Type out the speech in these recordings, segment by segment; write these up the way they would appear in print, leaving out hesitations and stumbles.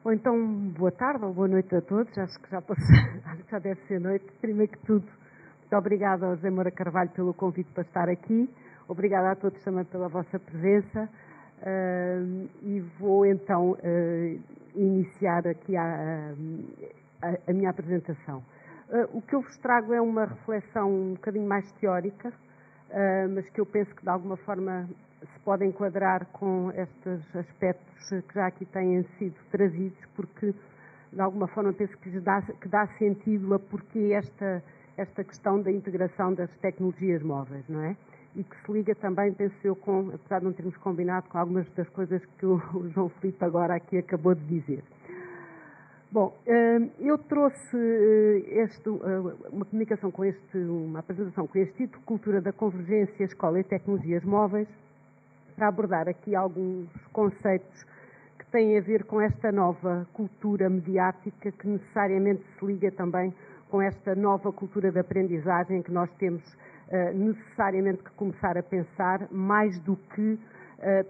Ou então, boa tarde ou boa noite a todos, acho que já passou, acho que já deve ser noite. Primeiro que tudo, muito obrigada ao José Moura Carvalho pelo convite para estar aqui, obrigada a todos também pela vossa presença e vou então iniciar aqui a minha apresentação. O que eu vos trago é uma reflexão um bocadinho mais teórica, mas que eu penso que de alguma forma se pode enquadrar com estes aspectos que já aqui têm sido trazidos, porque de alguma forma penso que dá sentido a porquê esta questão da integração das tecnologias móveis, não é? E que se liga também, penso eu, apesar de não termos combinado, com algumas das coisas que o João Filipe agora aqui acabou de dizer. Bom, eu trouxe uma comunicação com uma apresentação com este título, Cultura da Convergência, Escola e Tecnologias Móveis, para abordar aqui alguns conceitos que têm a ver com esta nova cultura mediática que necessariamente se liga também com esta nova cultura de aprendizagem que nós temos necessariamente que começar a pensar, mais do que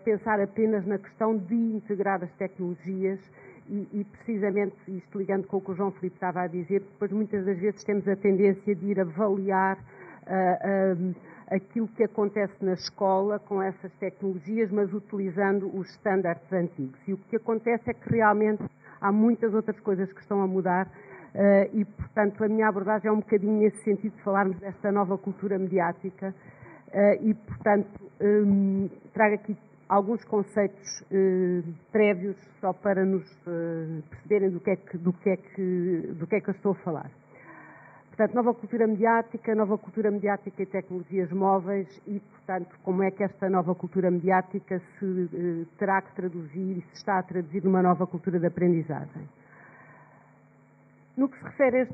pensar apenas na questão de integrar as tecnologias e precisamente isto ligando com o que o João Filipe estava a dizer, depois muitas das vezes temos a tendência de ir avaliar aquilo que acontece na escola com essas tecnologias, mas utilizando os estándares antigos. E o que acontece é que realmente há muitas outras coisas que estão a mudar e, portanto, a minha abordagem é um bocadinho nesse sentido de falarmos desta nova cultura mediática e, portanto, trago aqui alguns conceitos prévios só para nos perceberem do que é que eu estou a falar. Portanto, nova cultura mediática e tecnologias móveis e, portanto, como é que esta nova cultura mediática se terá que traduzir e se está a traduzir numa nova cultura de aprendizagem. No que se refere a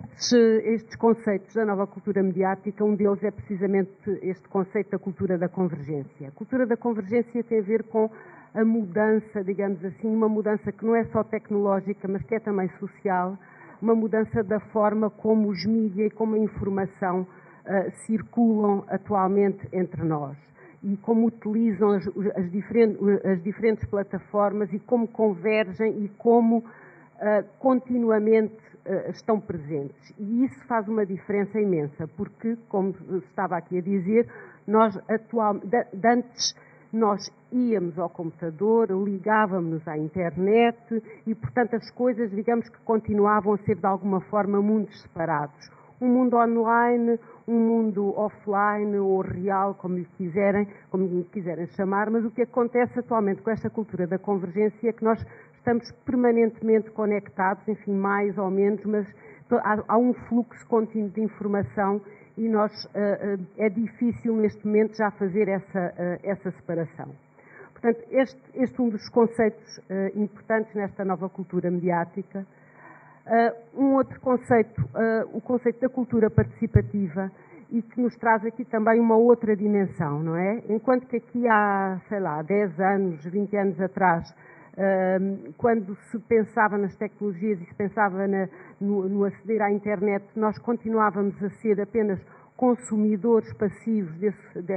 estes conceitos da nova cultura mediática, um deles é precisamente este conceito da cultura da convergência. A cultura da convergência tem a ver com a mudança, digamos assim, uma mudança que não é só tecnológica, mas que é também social, uma mudança da forma como os mídias e como a informação circulam atualmente entre nós e como utilizam as diferentes plataformas e como convergem e como continuamente estão presentes. E isso faz uma diferença imensa, porque, como estava aqui a dizer, antes nós íamos ao computador, ligávamos-nos à internet e, portanto, as coisas, digamos que continuavam a ser, de alguma forma, mundos separados. Um mundo online, um mundo offline ou real, como lhe quiserem chamar, mas o que acontece atualmente com esta cultura da convergência é que nós estamos permanentemente conectados, enfim, mais ou menos, mas há um fluxo contínuo de informação e é difícil neste momento já fazer essa separação. Portanto, este é um dos conceitos importantes nesta nova cultura mediática. Um outro conceito, o conceito da cultura participativa, e que nos traz aqui também uma outra dimensão, não é? Enquanto que aqui há, 10 anos, 20 anos atrás, quando se pensava nas tecnologias e se pensava no aceder à internet, nós continuávamos a ser apenas consumidores passivos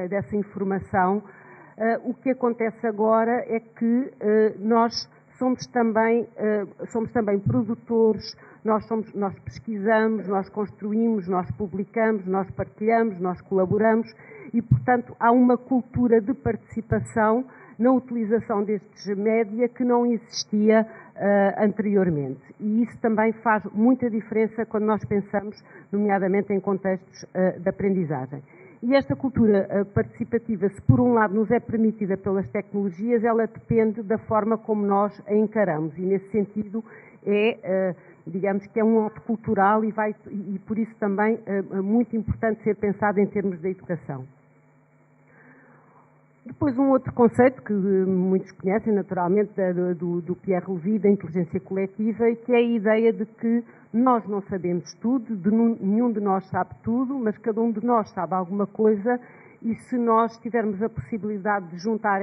dessa informação. O que acontece agora é que nós somos também produtores, nós pesquisamos, nós construímos, nós publicamos, nós partilhamos, nós colaboramos e, portanto, há uma cultura de participação na utilização destes média que não existia anteriormente. E isso também faz muita diferença quando nós pensamos, nomeadamente, em contextos de aprendizagem. E esta cultura participativa, se por um lado nos é permitida pelas tecnologias, ela depende da forma como nós a encaramos. E nesse sentido digamos que é um ato cultural e por isso também é muito importante ser pensado em termos da educação. Depois um outro conceito que muitos conhecem naturalmente do Pierre Levy, da inteligência coletiva, e que é a ideia de que nós não sabemos tudo, nenhum de nós sabe tudo, mas cada um de nós sabe alguma coisa e se nós tivermos a possibilidade de juntar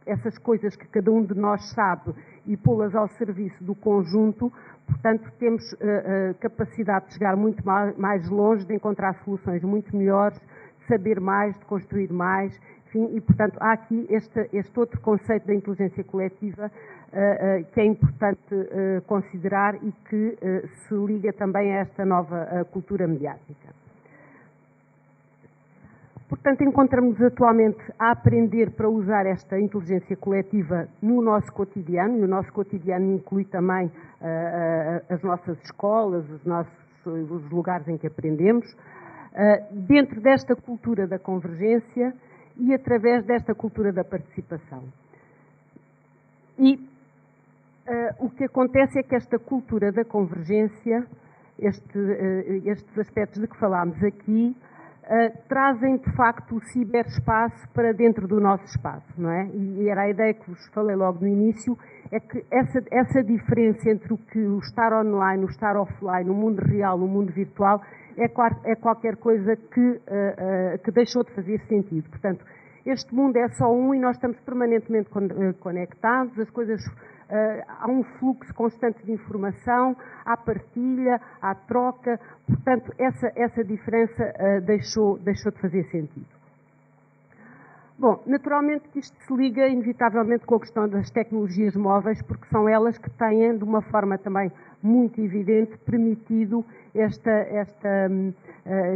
essas coisas que cada um de nós sabe e pô-las ao serviço do conjunto, portanto temos a capacidade de chegar muito mais longe, de encontrar soluções muito melhores, de saber mais, de construir mais, enfim, e, portanto, há aqui este outro conceito da inteligência coletiva que é importante considerar e que se liga também a esta nova cultura mediática. Portanto, encontramos atualmente a aprender para usar esta inteligência coletiva no nosso cotidiano, e o nosso cotidiano inclui também as nossas escolas, os lugares em que aprendemos, dentro desta cultura da convergência e através desta cultura da participação. E o que acontece é que esta cultura da convergência, estes aspectos de que falámos aqui, trazem de facto o ciberespaço para dentro do nosso espaço, não é? E era a ideia que vos falei logo no início, é que essa diferença entre o estar online, o estar offline, o mundo real, o mundo virtual, é qualquer coisa que deixou de fazer sentido. Portanto, este mundo é só um e nós estamos permanentemente conectados, as coisas... há um fluxo constante de informação, há partilha, há troca, portanto, essa diferença deixou de fazer sentido. Bom, naturalmente que isto se liga inevitavelmente com a questão das tecnologias móveis, porque são elas que têm, de uma forma também muito evidente, permitido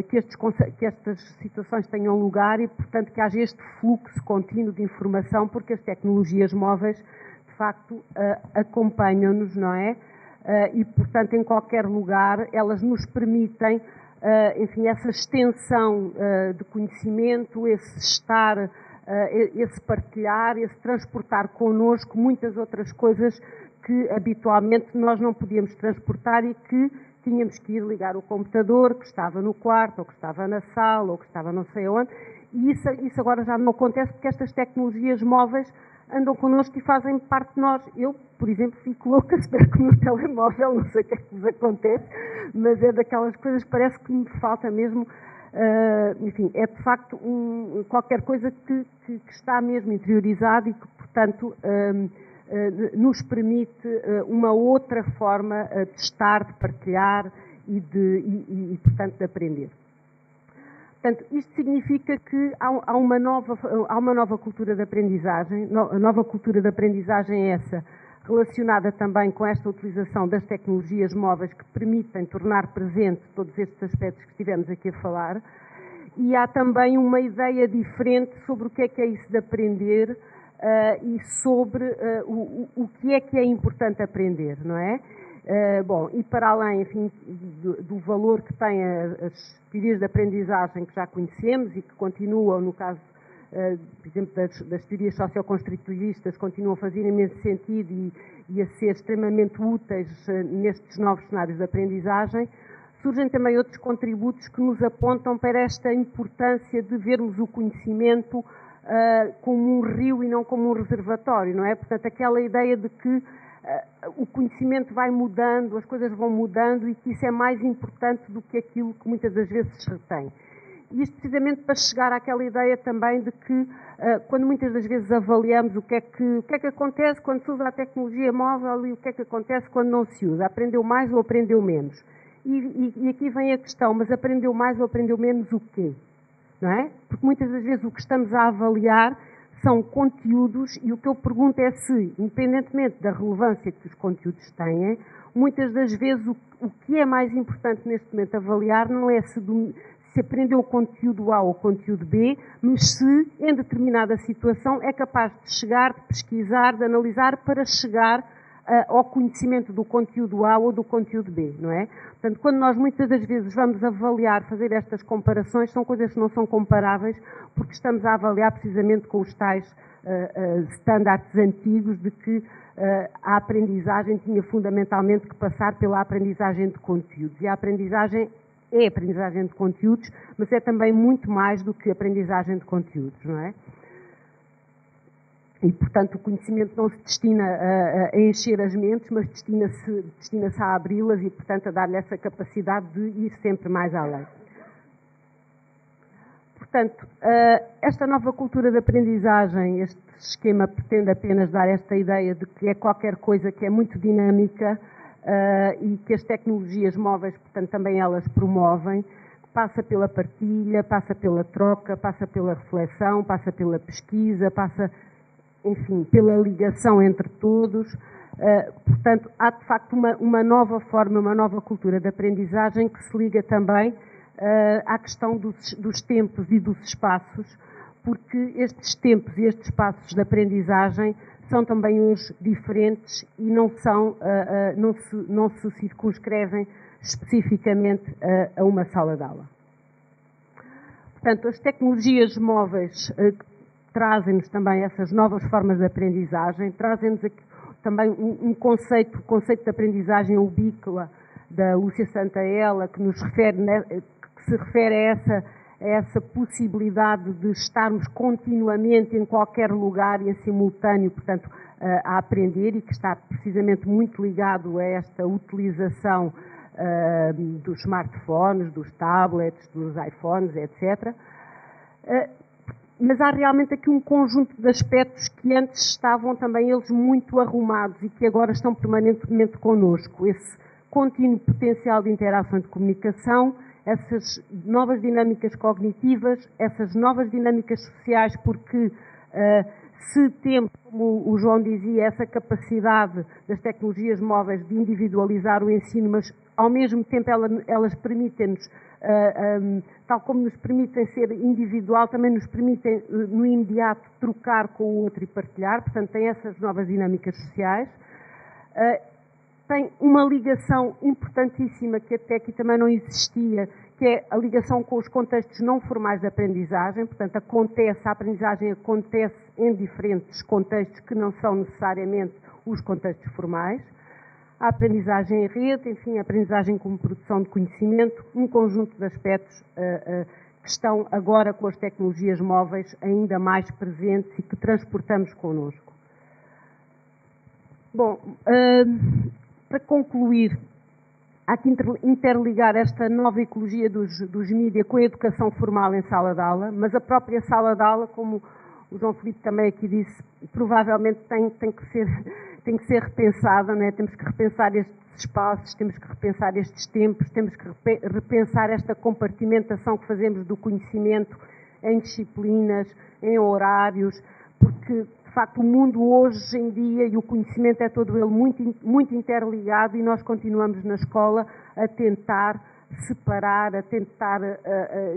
que estas situações tenham lugar e, portanto, que haja este fluxo contínuo de informação, porque as tecnologias móveis de facto acompanham-nos, não é? E, portanto, em qualquer lugar, elas nos permitem, enfim, essa extensão de conhecimento, esse estar, esse partilhar, esse transportar connosco muitas outras coisas que habitualmente nós não podíamos transportar e que tínhamos que ir ligar o computador, que estava no quarto, ou que estava na sala, ou que estava não sei onde, e isso agora já não acontece porque estas tecnologias móveis andam connosco e fazem parte de nós. Eu, por exemplo, fico louca, espero que o meu telemóvel, não sei o que é que vos acontece, mas é daquelas coisas que parece que me falta mesmo, enfim, é de facto qualquer coisa que está mesmo interiorizado e que, portanto, nos permite uma outra forma de estar, de partilhar e portanto, de aprender. Portanto, isto significa que há uma nova cultura de aprendizagem. A nova cultura de aprendizagem é essa, relacionada também com esta utilização das tecnologias móveis que permitem tornar presente todos estes aspectos que estivemos aqui a falar. E há também uma ideia diferente sobre o que é isso de aprender e sobre o que é importante aprender, não é? Bom, e para além, enfim, do valor que têm as teorias de aprendizagem que já conhecemos e que continuam, no caso, por exemplo, das teorias socioconstrutivistas, continuam a fazer imenso sentido e a ser extremamente úteis nestes novos cenários de aprendizagem, surgem também outros contributos que nos apontam para esta importância de vermos o conhecimento como um rio e não como um reservatório, não é? Portanto, aquela ideia de que o conhecimento vai mudando, as coisas vão mudando e que isso é mais importante do que aquilo que muitas das vezes se retém. E isto precisamente para chegar àquela ideia também de que, quando muitas das vezes avaliamos o que é que acontece quando se usa a tecnologia móvel e o que é que acontece quando não se usa, aprendeu mais ou aprendeu menos? E aqui vem a questão, mas aprendeu mais ou aprendeu menos o quê? Não é? Porque muitas das vezes o que estamos a avaliar são conteúdos e o que eu pergunto é se, independentemente da relevância que os conteúdos têm, muitas das vezes o que é mais importante neste momento avaliar não é se aprendeu o conteúdo A ou o conteúdo B, mas se, em determinada situação, é capaz de chegar, de pesquisar, de analisar para chegar ao conhecimento do conteúdo A ou do conteúdo B, não é? Portanto, quando nós muitas das vezes vamos avaliar, fazer estas comparações, são coisas que não são comparáveis, porque estamos a avaliar precisamente com os tais standards antigos de que a aprendizagem tinha fundamentalmente que passar pela aprendizagem de conteúdos. E a aprendizagem é aprendizagem de conteúdos, mas é também muito mais do que aprendizagem de conteúdos, não é? E, portanto, o conhecimento não se destina a encher as mentes, mas destina-se a abri-las e, portanto, a dar-lhe essa capacidade de ir sempre mais além. Portanto, esta nova cultura de aprendizagem, este esquema pretende apenas dar esta ideia de que é qualquer coisa que é muito dinâmica e que as tecnologias móveis, portanto, também elas promovem, passa pela partilha, passa pela troca, passa pela reflexão, passa pela pesquisa, passa, enfim, pela ligação entre todos. Portanto, há de facto uma nova forma, uma nova cultura de aprendizagem que se liga também à questão dos tempos e dos espaços, porque estes tempos e estes espaços de aprendizagem são também hoje diferentes e não se circunscrevem especificamente a uma sala de aula. Portanto, as tecnologias móveis trazem-nos também essas novas formas de aprendizagem, trazem-nos aqui também o conceito de aprendizagem ubíqua da Lúcia Santaella, que se refere a essa possibilidade de estarmos continuamente em qualquer lugar e em simultâneo, portanto, a aprender, e que está precisamente muito ligado a esta utilização dos smartphones, dos tablets, dos iPhones, etc. Mas há realmente aqui um conjunto de aspectos que antes estavam também eles muito arrumados e que agora estão permanentemente connosco. Esse contínuo potencial de interação e de comunicação, essas novas dinâmicas cognitivas, essas novas dinâmicas sociais, porque se temos, como o João dizia, essa capacidade das tecnologias móveis de individualizar o ensino, mas ao mesmo tempo elas permitem-nos, tal como nos permitem ser individual, também nos permitem no imediato trocar com o outro e partilhar, portanto tem essas novas dinâmicas sociais. Tem uma ligação importantíssima que até aqui também não existia, que é a ligação com os contextos não formais de aprendizagem, portanto a aprendizagem acontece em diferentes contextos que não são necessariamente os contextos formais. A aprendizagem em rede, enfim, a aprendizagem como produção de conhecimento, um conjunto de aspectos que estão agora com as tecnologias móveis ainda mais presentes e que transportamos connosco. Bom, para concluir, há que interligar esta nova ecologia dos mídias com a educação formal em sala de aula, mas a própria sala de aula, como o João Filipe também aqui disse, provavelmente tem que ser repensada, não é? Temos que repensar estes espaços, temos que repensar estes tempos, temos que repensar esta compartimentação que fazemos do conhecimento em disciplinas, em horários, porque de facto o mundo hoje em dia e o conhecimento é todo ele muito interligado e nós continuamos na escola a tentar separar, a tentar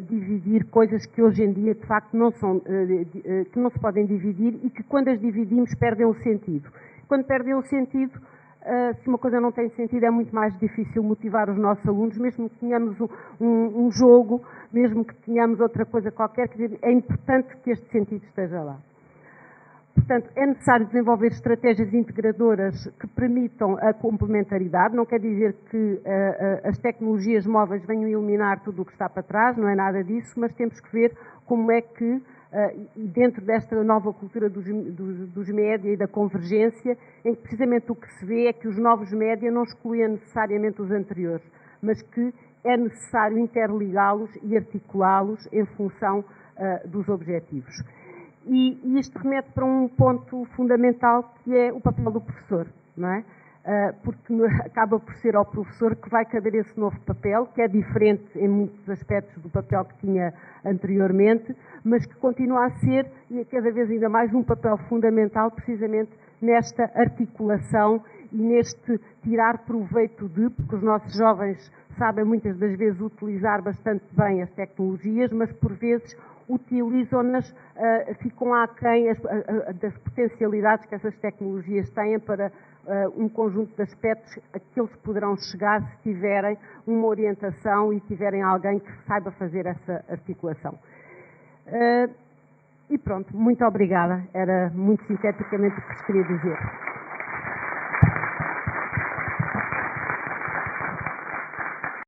dividir coisas que hoje em dia de facto que não se podem dividir e que quando as dividimos perdem o sentido. Quando perdem o sentido, se uma coisa não tem sentido, é muito mais difícil motivar os nossos alunos, mesmo que tenhamos um jogo, mesmo que tenhamos outra coisa qualquer, quer dizer, é importante que este sentido esteja lá. Portanto, é necessário desenvolver estratégias integradoras que permitam a complementaridade. Não quer dizer que as tecnologias móveis venham eliminar tudo o que está para trás, não é nada disso, mas temos que ver como é que, dentro desta nova cultura dos média e da convergência, em que precisamente o que se vê é que os novos média não excluem necessariamente os anteriores, mas que é necessário interligá-los e articulá-los em função dos objetivos. E isto remete para um ponto fundamental que é o papel do professor, não é? Porque acaba por ser ao professor que vai caber esse novo papel, que é diferente em muitos aspectos do papel que tinha anteriormente, mas que continua a ser, e cada vez ainda mais, um papel fundamental precisamente nesta articulação e neste tirar proveito porque os nossos jovens sabem muitas das vezes utilizar bastante bem as tecnologias, mas por vezes utilizam-nas, ficam aquém das potencialidades que essas tecnologias têm para um conjunto de aspectos a que eles poderão chegar se tiverem uma orientação e tiverem alguém que saiba fazer essa articulação. E pronto, muito obrigada. Era muito sinteticamente o que vos queria dizer.